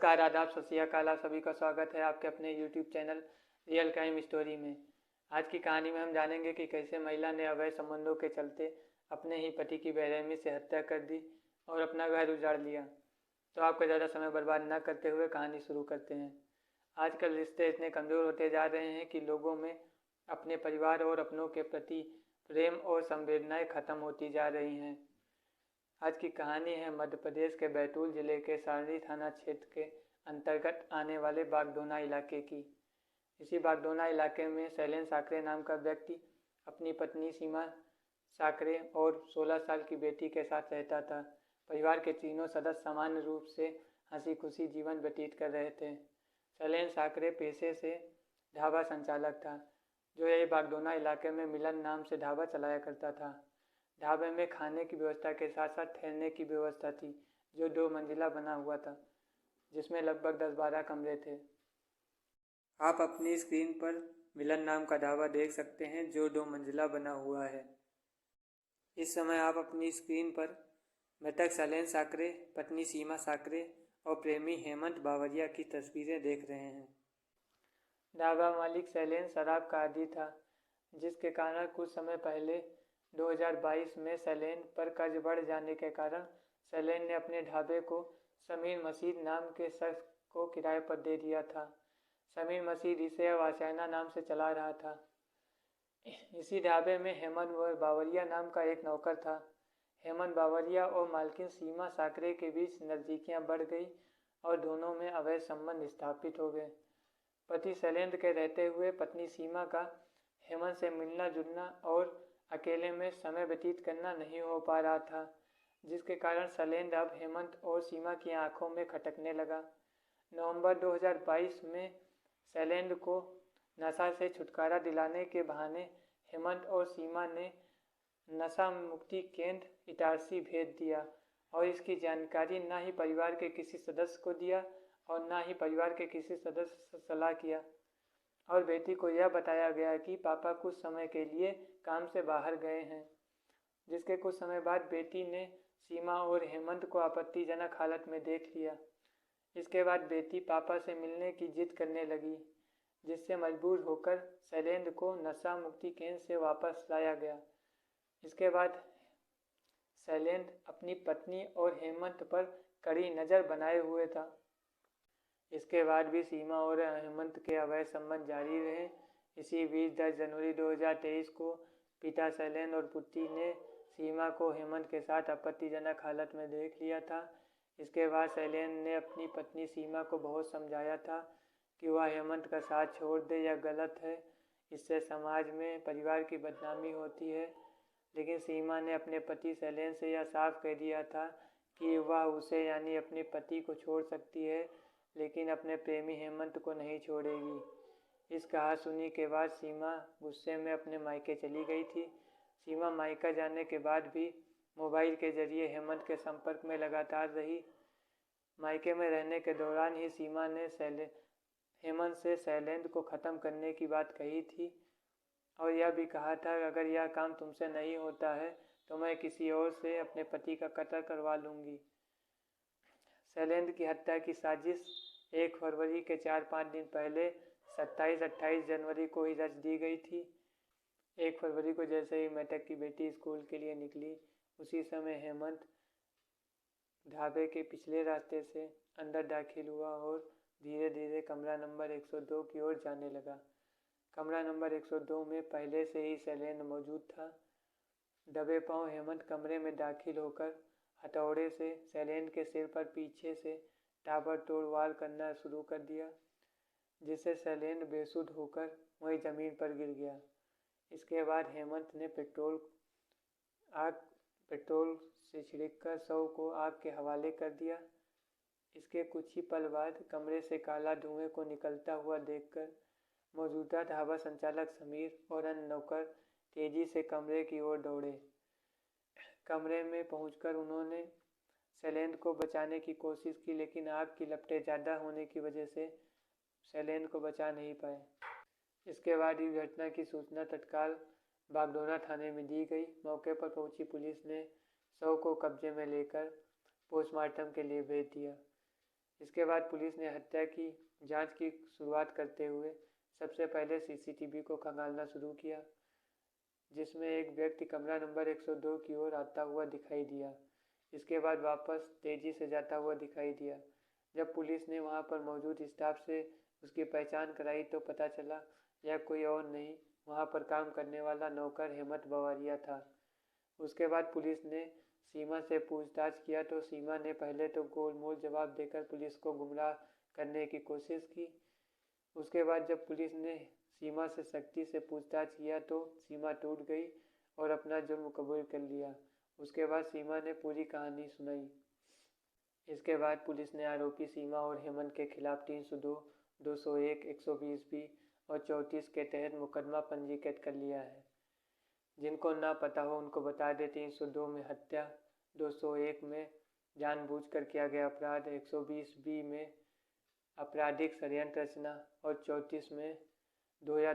नमस्कार, आदाब, सत श्री अकाल। आप सभी का स्वागत है आपके अपने YouTube channel real crime story में। आज की कहानी में हम जानेंगे कि कैसे महिला ने अवैध संबंधों के चलते अपने ही पति की बेरहमी से हत्या कर दी और अपना घर उजाड़ लिया। तो आपको ज़्यादा समय बर्बाद न करते हुए कहानी शुरू करते हैं। आजकल रिश्ते इतने कमज़ोर होते जा रहे हैं कि लोगों में अपने परिवार और अपनों के प्रति प्रेम और संवेदनाएं खत्म होती जा रही हैं। आज की कहानी है मध्य प्रदेश के बैतूल जिले के सारणी थाना क्षेत्र के अंतर्गत आने वाले बागडोना इलाके की। इसी बागडोना इलाके में शैलेन साकरे नाम का व्यक्ति अपनी पत्नी सीमा साकरे और 16 साल की बेटी के साथ रहता था। परिवार के तीनों सदस्य सामान्य रूप से हंसी खुशी जीवन व्यतीत कर रहे थे। शैलेन साकरे पेशे से ढाबा संचालक था, जो यही बागडोना इलाके में मिलन नाम से ढाबा चलाया करता था। ढाबे में खाने की व्यवस्था के साथ साथ ठहरने की व्यवस्था थी, जो 2 मंजिला बना हुआ था, जिसमें लगभग 10-12 कमरे थे। आप अपनी स्क्रीन पर मिलन नाम का ढाबा देख सकते हैं, जो 2 मंजिला बना हुआ है। इस समय आप अपनी स्क्रीन पर मृतक शैलेन साकरे, पत्नी सीमा साकरे और प्रेमी हेमंत बावरिया की तस्वीरें देख रहे हैं। ढाबा मालिक शैलेन शराब का आदी था, जिसके कारण कुछ समय पहले 2022 में शैलेन पर कर्ज बढ़ जाने के कारण शैलेन ने अपने ढाबे को समीर मसीद नाम के शख्स को किराए पर दे दिया था। समीर मसीद इसे अब आशियाना नाम से चला रहा था। इसी ढाबे में हेमंत बावरिया नाम का एक नौकर था। हेमंत बावरिया और मालकिन सीमा साकरे के बीच नज़दीकियां बढ़ गई और दोनों में अवैध संबंध स्थापित हो गए। पति शैलेंद्र के रहते हुए पत्नी सीमा का हेमंत से मिलना जुलना और अकेले में समय व्यतीत करना नहीं हो पा रहा था, जिसके कारण शैलेंद्र अब हेमंत और सीमा की आंखों में खटकने लगा। नवंबर 2022 में शैलेंद्र को नशा से छुटकारा दिलाने के बहाने हेमंत और सीमा ने नशा मुक्ति केंद्र इटारसी भेज दिया और इसकी जानकारी ना ही परिवार के किसी सदस्य को दिया और ना ही परिवार के किसी सदस्य से सलाह किया। और बेटी को यह बताया गया कि पापा कुछ समय के लिए काम से बाहर गए हैं, जिसके कुछ समय बाद बेटी ने सीमा और हेमंत को आपत्तिजनक हालत में देख लिया। इसके बाद बेटी पापा से मिलने की जिद करने लगी, जिससे मजबूर होकर शैलेंद्र को नशा मुक्ति केंद्र से वापस लाया गया। इसके बाद शैलेंद्र अपनी पत्नी और हेमंत पर कड़ी नज़र बनाए हुए था। इसके बाद भी सीमा और हेमंत के अवैध संबंध जारी रहे। इसी बीच 10 जनवरी 2023 को पिता शैलेंद्र और पुत्री ने सीमा को हेमंत के साथ आपत्तिजनक हालत में देख लिया था। इसके बाद शैलेंद्र ने अपनी पत्नी सीमा को बहुत समझाया था कि वह हेमंत का साथ छोड़ दे, यह गलत है, इससे समाज में परिवार की बदनामी होती है। लेकिन सीमा ने अपने पति शैलेंद्र से यह साफ कह दिया था कि वह उसे यानी अपने पति को छोड़ सकती है, लेकिन अपने प्रेमी हेमंत को नहीं छोड़ेगी। इस कहा सुनी के बाद सीमा गुस्से में अपने मायके चली गई थी। सीमा मायका जाने के बाद भी मोबाइल के जरिए हेमंत के संपर्क में लगातार रही। मायके में रहने के दौरान ही सीमा ने हेमंत से शैलेंद्र को ख़त्म करने की बात कही थी और यह भी कहा था अगर यह काम तुमसे नहीं होता है तो मैं किसी और से अपने पति का कत्ल करवा लूँगी। शैलेंद्र की हत्या की साजिश 1 फरवरी के 4-5 दिन पहले 27-28 जनवरी को ही रच दी गई थी। 1 फरवरी को जैसे ही मृतक की बेटी स्कूल के लिए निकली, उसी समय हेमंत ढाबे के पिछले रास्ते से अंदर दाखिल हुआ और धीरे धीरे कमरा नंबर 102 की ओर जाने लगा। कमरा नंबर 102 में पहले से ही शैलेंद्र मौजूद था। दबे पांव हेमंत कमरे में दाखिल होकर हथौड़े से शैलेंद्र के सिर पर पीछे से ताबड़तोड़ वार करना शुरू कर दिया, जिससे शैलेंद्र बेसुध होकर वहीं ज़मीन पर गिर गया। इसके बाद हेमंत ने पेट्रोल से छिड़ककर शव को आग के हवाले कर दिया। इसके कुछ ही पल बाद कमरे से काला धुएं को निकलता हुआ देखकर मौजूदा ढाबा संचालक समीर और अन्य नौकर तेजी से कमरे की ओर दौड़े। कमरे में पहुंचकर उन्होंने शैलेंद्र को बचाने की कोशिश की, लेकिन आग की लपटें ज़्यादा होने की वजह से शैलेंद्र को बचा नहीं पाए। इसके बाद इस घटना की सूचना तत्काल बागडोना थाने में दी गई। मौके पर पहुंची पुलिस ने शव को कब्जे में लेकर पोस्टमार्टम के लिए भेज दिया। इसके बाद पुलिस ने हत्या की जांच की शुरुआत करते हुए सबसे पहले सीसीटीवी को खंगालना शुरू किया, जिसमें एक व्यक्ति कमरा नंबर 102 की ओर आता हुआ दिखाई दिया। इसके बाद वापस तेजी से जाता हुआ दिखाई दिया। जब पुलिस ने वहां पर मौजूद स्टाफ से उसकी पहचान कराई तो पता चला यह कोई और नहीं, वहां पर काम करने वाला नौकर हेमंत बवारिया था। उसके बाद पुलिस ने सीमा से पूछताछ किया तो सीमा ने पहले तो गोलमोल जवाब देकर पुलिस को गुमराह करने की कोशिश की। उसके बाद जब पुलिस ने सीमा से सख्ती से पूछताछ किया तो सीमा टूट गई और अपना जुर्म कबूल कर लिया। उसके बाद सीमा ने पूरी कहानी सुनाई। इसके बाद पुलिस ने आरोपी सीमा और हेमंत के खिलाफ 302, 201, 120B और 34 के तहत मुकदमा पंजीकृत कर लिया है। जिनको ना पता हो उनको बता दें, 302 में हत्या, 201 में जानबूझकर किया गया अपराध, 120B में आपराधिक षड्यंत्र रचना और 34 में 2 या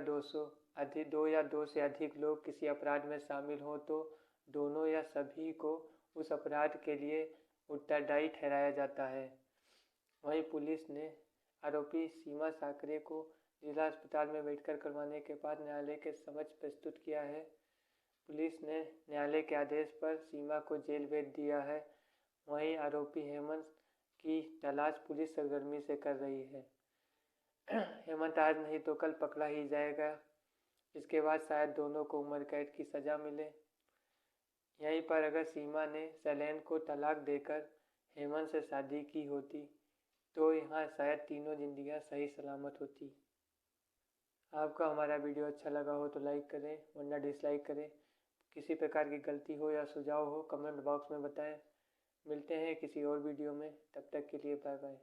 2 से अधिक लोग किसी अपराध में शामिल हों तो दोनों या सभी को उस अपराध के लिए उत्तरदायी ठहराया जाता है। वहीं पुलिस ने आरोपी सीमा साकरे को जिला अस्पताल में मेडिकल करवाने के बाद न्यायालय के समक्ष प्रस्तुत किया है। पुलिस ने न्यायालय के आदेश पर सीमा को जेल भेज दिया है। वहीं आरोपी हेमंत की तलाश पुलिस सरगर्मी से कर रही है। हेमंत आज नहीं तो कल पकड़ा ही जाएगा। इसके बाद शायद दोनों को उम्र कैद की सज़ा मिले। यहीं पर अगर सीमा ने सैलेन को तलाक देकर हेमंत से शादी की होती तो यहाँ शायद तीनों जिंदगियाँ सही सलामत होती। आपको हमारा वीडियो अच्छा लगा हो तो लाइक करें, वरना डिसलाइक करें। किसी प्रकार की गलती हो या सुझाव हो कमेंट बॉक्स में बताएं। मिलते हैं किसी और वीडियो में, तब तक के लिए बाय बाय।